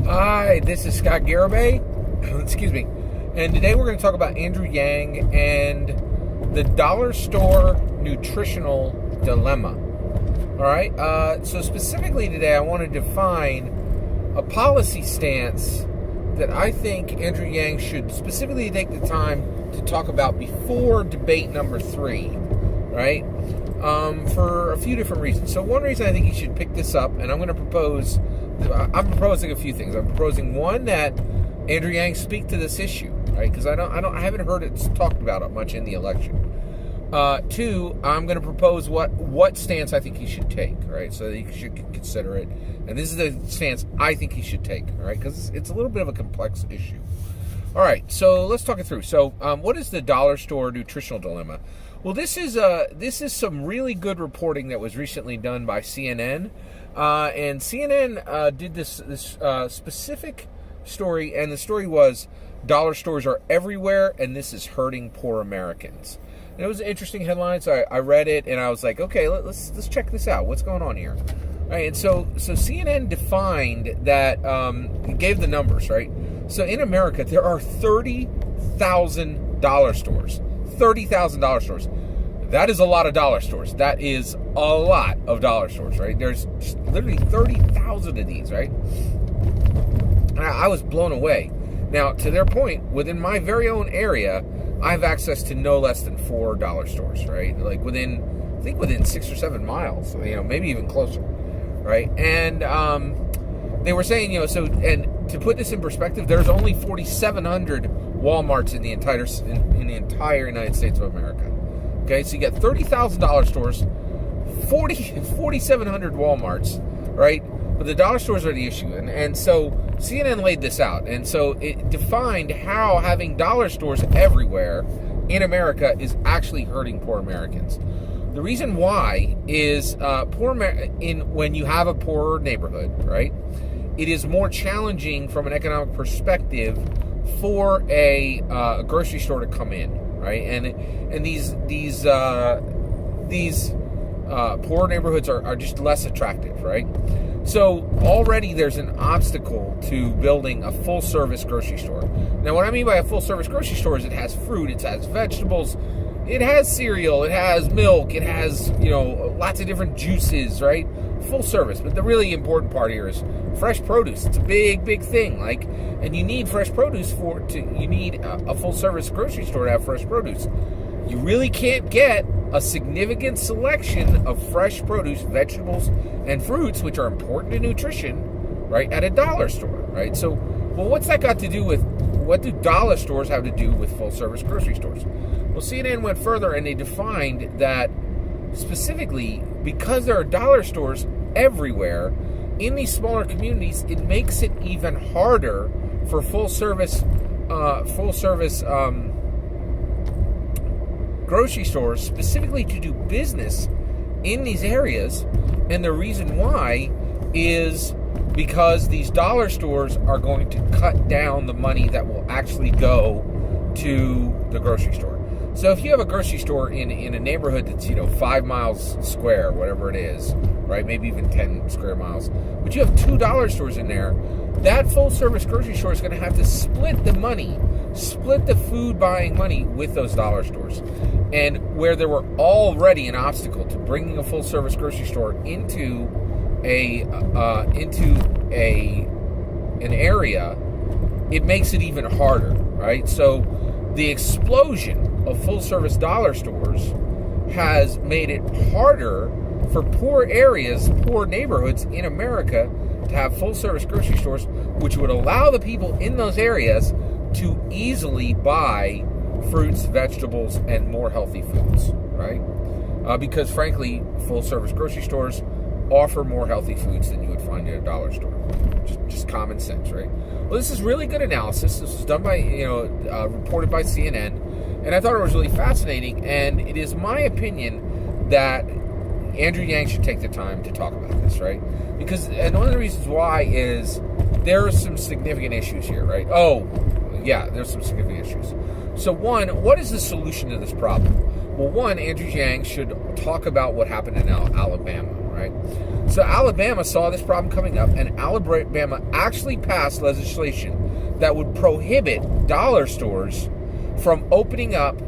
Hi, this is Scott Garibay. Excuse me. And today we're going to talk about Andrew Yang and the dollar store nutritional dilemma. All right. So specifically today, I want to define a policy stance that I think Andrew Yang should specifically take the time to talk about before debate number 3. Right. For a few different reasons. So one reason I think he should pick this up, and I'm proposing a few things. I'm proposing one, that Andrew Yang speak to this issue, right? Because I haven't heard it talked about much in the election. 2, I'm going to propose what stance I think he should take, right? So that he should consider it, and this is the stance I think he should take, all right? Because it's a little bit of a complex issue. All right, so let's talk it through. So, what is the dollar store nutritional dilemma? Well, this is some really good reporting that was recently done by CNN, and CNN did this specific story, and the story was dollar stores are everywhere, and this is hurting poor Americans. And it was an interesting headline, so I read it, and I was like, okay, let's check this out. What's going on here? All right, and so CNN defined that, it gave the numbers, right? So in America, there are 30,000 dollar stores. 30,000 dollar stores. That is a lot of dollar stores. That is a lot of dollar stores, right? There's literally 30,000 of these, right? And I was blown away. Now, to their point, within my very own area, I have access to no less than 4 dollar stores, right? Like within 6 or 7 miles, maybe even closer, right? And they were saying, and to put this in perspective, there's only 4,700 Walmarts in the entire United States of America. Okay, so you got 30,000 dollar stores, 4,700 Walmarts, right? But the dollar stores are the issue, and so CNN laid this out, and so it defined how having dollar stores everywhere in America is actually hurting poor Americans. The reason why is when you have a poorer neighborhood, right? It is more challenging from an economic perspective for a grocery store to come in, right? And these poor neighborhoods are just less attractive, right? So already there's an obstacle to building a full-service grocery store. Now, what I mean by a full-service grocery store is it has fruit, it has vegetables, it has cereal, it has milk, it has, lots of different juices, right? Full service. But the really important part here is fresh produce. It's a big, big thing. And you need fresh produce you need a full service grocery store to have fresh produce. You really can't get a significant selection of fresh produce, vegetables, and fruits, which are important to nutrition, right, at a dollar store, right? So, well, what's that got to do with, what do dollar stores have to do with full service grocery stores? Well, CNN went further, and they defined that specifically because there are dollar stores everywhere in these smaller communities, it makes it even harder for full service grocery stores specifically to do business in these areas. And the reason why is because these dollar stores are going to cut down the money that will actually go to the grocery store. So if you have a grocery store in a neighborhood that's, 5 miles square, whatever it is, right? Maybe even 10 square miles. But you have 2 dollar stores in there. That full service grocery store is going to have to split the food buying money with those dollar stores. And where there were already an obstacle to bringing a full service grocery store into an area, it makes it even harder, right? So the explosion of full-service dollar stores has made it harder for poor areas, poor neighborhoods in America to have full-service grocery stores, which would allow the people in those areas to easily buy fruits, vegetables, and more healthy foods, right? Because, frankly, full-service grocery stores offer more healthy foods than you would find in a dollar store. Just common sense, right? Well, this is really good analysis. This was done by, reported by CNN, and I thought it was really fascinating, and it is my opinion that Andrew Yang should take the time to talk about this, right? And one of the reasons why is there are some significant issues here, right? Oh, yeah, there's some significant issues. So one, what is the solution to this problem? Well, one, Andrew Yang should talk about what happened in Alabama, right? So Alabama saw this problem coming up, and Alabama actually passed legislation that would prohibit dollar stores from opening up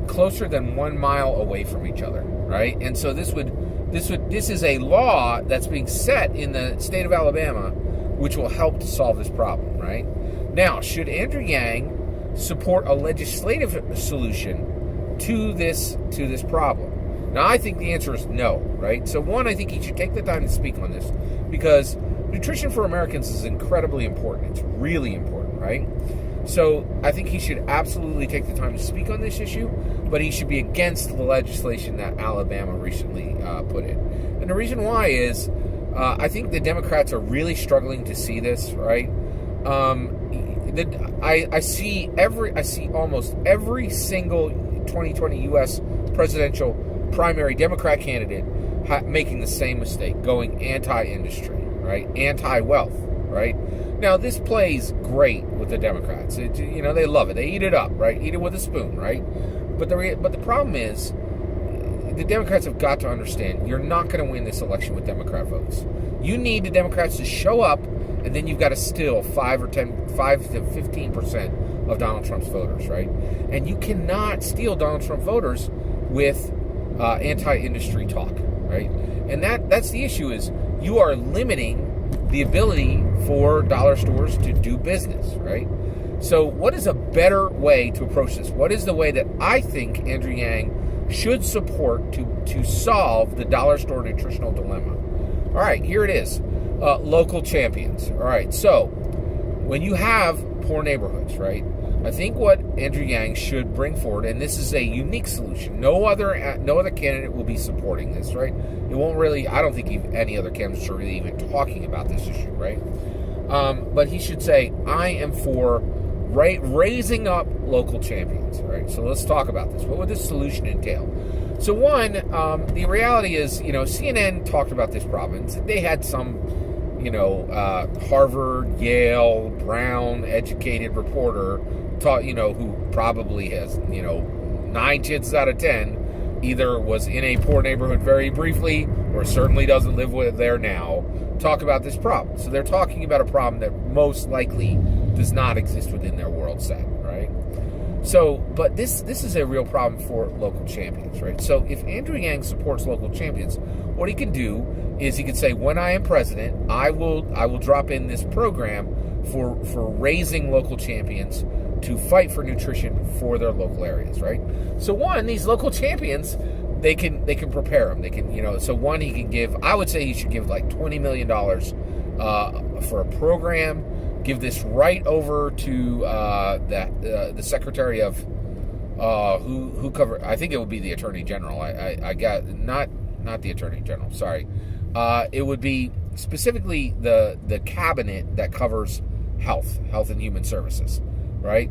closer than 1 mile away from each other, right? And so this is a law that's being set in the state of Alabama, which will help to solve this problem, right? Now, should Andrew Yang support a legislative solution to this problem? Now, I think the answer is no, right? So one, I think he should take the time to speak on this, because nutrition for Americans is incredibly important. It's really important, right? So I think he should absolutely take the time to speak on this issue, but he should be against the legislation that Alabama recently put in. And the reason why is I think the Democrats are really struggling to see this, right? I see almost every single 2020 U.S. presidential primary Democrat candidate making the same mistake, going anti-industry, right? Anti-wealth, right? Now, this plays great with the Democrats. They love it. They eat it up, right? Eat it with a spoon, right? But the problem is, the Democrats have got to understand you're not going to win this election with Democrat votes. You need the Democrats to show up, and then you've got to steal 5 to 15% of Donald Trump's voters, right? And you cannot steal Donald Trump voters with anti-industry talk, right? And that's the issue, is you are limiting the ability for dollar stores to do business, right? So what is a better way to approach this? What is the way that I think Andrew Yang should support to solve the dollar store nutritional dilemma? All right, here it is. Local champions. All right, so when you have poor neighborhoods, right, I think what Andrew Yang should bring forward, and this is a unique solution. No other candidate will be supporting this, right? It won't really. I don't think any other candidates are really even talking about this issue, right? But he should say, "I am for raising up local champions." Right. So let's talk about this. What would this solution entail? So one, the reality is, CNN talked about this problem. They had some, Harvard, Yale, Brown educated reporter who probably has, 9 chances out of 10 either was in a poor neighborhood very briefly or certainly doesn't live there now, talk about this problem. So they're talking about a problem that most likely does not exist within their world set, right? So, but this is a real problem for local champions, right? So if Andrew Yang supports local champions, what he can do is he can say, when I am president, I will drop in this program for raising local champions to fight for nutrition for their local areas, right? So one, these local champions, they can prepare them. They can, so one, he can give, I would say he should give like $20 million for a program. Give this right over to the Secretary of who cover. I think it would be the Attorney General. I got not the Attorney General. Sorry, it would be specifically the cabinet that covers health and human services, right?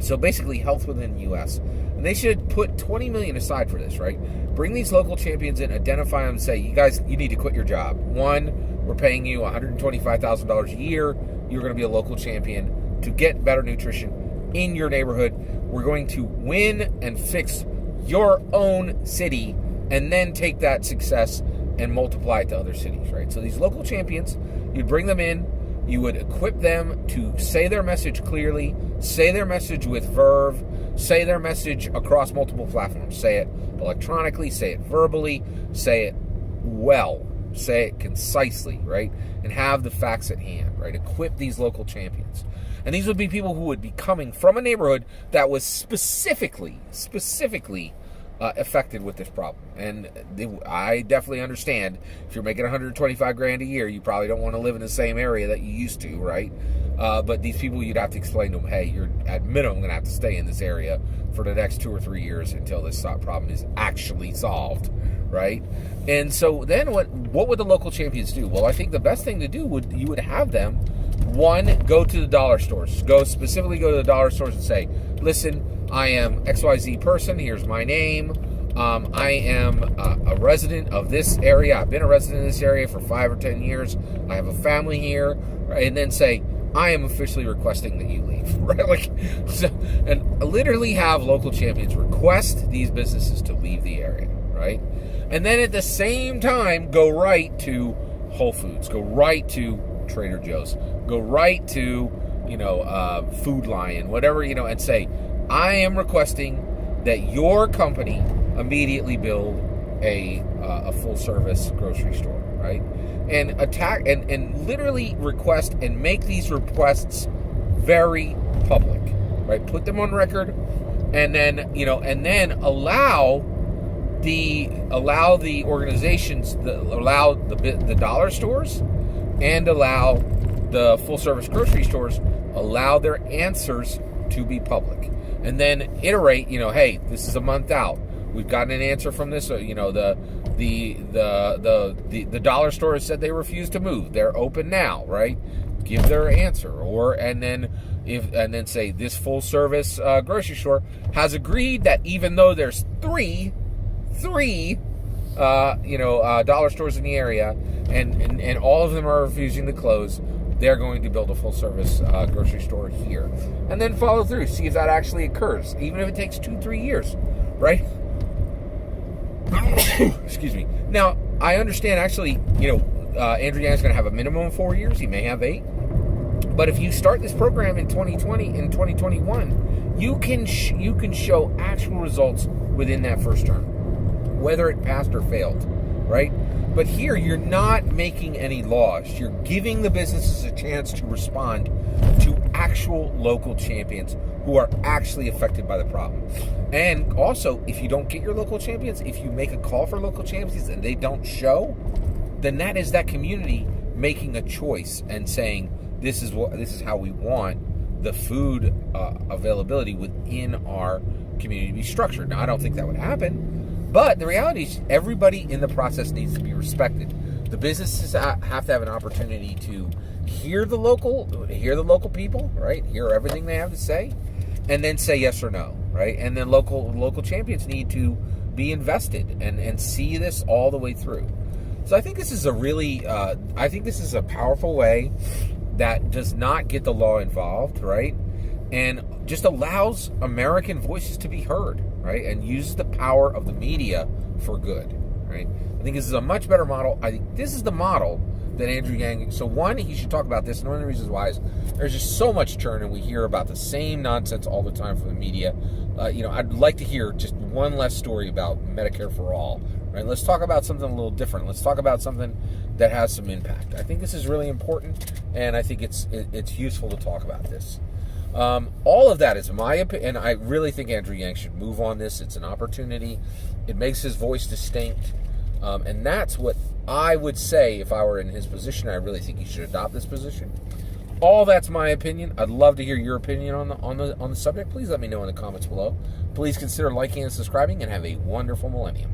So basically, health within the U.S. And they should put $20 million aside for this, right? Bring these local champions in, identify them, and say, you guys, you need to quit your job. One, we're paying you $125,000 a year. You're going to be a local champion to get better nutrition in your neighborhood. We're going to win and fix your own city, and then take that success and multiply it to other cities, right? So these local champions, you'd bring them in, you would equip them to say their message clearly, say their message with verve, say their message across multiple platforms. Say it electronically, say it verbally, say it well, say it concisely, right? And have the facts at hand, right? Equip these local champions. And these would be people who would be coming from a neighborhood that was specifically affected with this problem. And I definitely understand, if you're making $125,000 a year, you probably don't want to live in the same area that you used to, right? But these people, you'd have to explain to them, hey, you're at minimum going to have to stay in this area for the next 2 or 3 years until this problem is actually solved, right? And so then what would the local champions do? Well, I think the best thing to do you would have them, one, go to the dollar stores. Specifically go to the dollar stores and say, listen, I am XYZ person. Here's my name. I am a resident of this area. I've been a resident in this area for 5 or 10 years. I have a family here. Right? And then say, I am officially requesting that you leave. Right? And literally have local champions request these businesses to leave the area. Right? And then at the same time, go right to Whole Foods, go right to Trader Joe's, go right to, Food Lion, whatever, and say, I am requesting that your company immediately build a full service grocery store, right? And attack and literally request and make these requests very public, right? Put them on record, and then allow the organizations, allow the dollar stores, and allow the full service grocery stores, allow their answers to be public, and then iterate. Hey, this is a month out. We've gotten an answer from this. The dollar store said they refuse to move. They're open now, right? Give their answer, and then say this full service grocery store has agreed that even though there's three dollar stores in the area, and all of them are refusing to close, they're going to build a full service grocery store here, and then follow through. See if that actually occurs, even if it takes 2-3 years, right? Excuse me. Now, I understand actually, Andrew Yang's going to have a minimum of 4 years. He may have 8. But if you start this program in 2020, in 2021, you can show actual results within that first term, whether it passed or failed, right? But here, you're not making any laws. You're giving the businesses a chance to respond to actual local champions who are actually affected by the problem. And also, if you don't get your local champions, if you make a call for local champions and they don't show, then that is that community making a choice and saying, this is how we want the food availability within our community to be structured. Now, I don't think that would happen, but the reality is everybody in the process needs to be respected. The businesses have to have an opportunity to hear the local people, right? Hear everything they have to say, and then say yes or no, right? And then local champions need to be invested and see this all the way through. So I think this is a powerful way that does not get the law involved, right? And just allows American voices to be heard, right? And uses the power of the media for good, right? I think this is a much better model. I think this is the model that Andrew Yang. So one, he should talk about this. And one of the reasons why is there's just so much churn, and we hear about the same nonsense all the time from the media. I'd like to hear just one less story about Medicare for all. Right? Let's talk about something a little different. Let's talk about something that has some impact. I think this is really important, and I think it's useful to talk about this. All of that is my opinion, and I really think Andrew Yang should move on this. It's an opportunity. It makes his voice distinct, and that's what I would say if I were in his position. I really think he should adopt this position. All that's my opinion. I'd love to hear your opinion on the subject. Please let me know in the comments below. Please consider liking and subscribing, and have a wonderful millennium.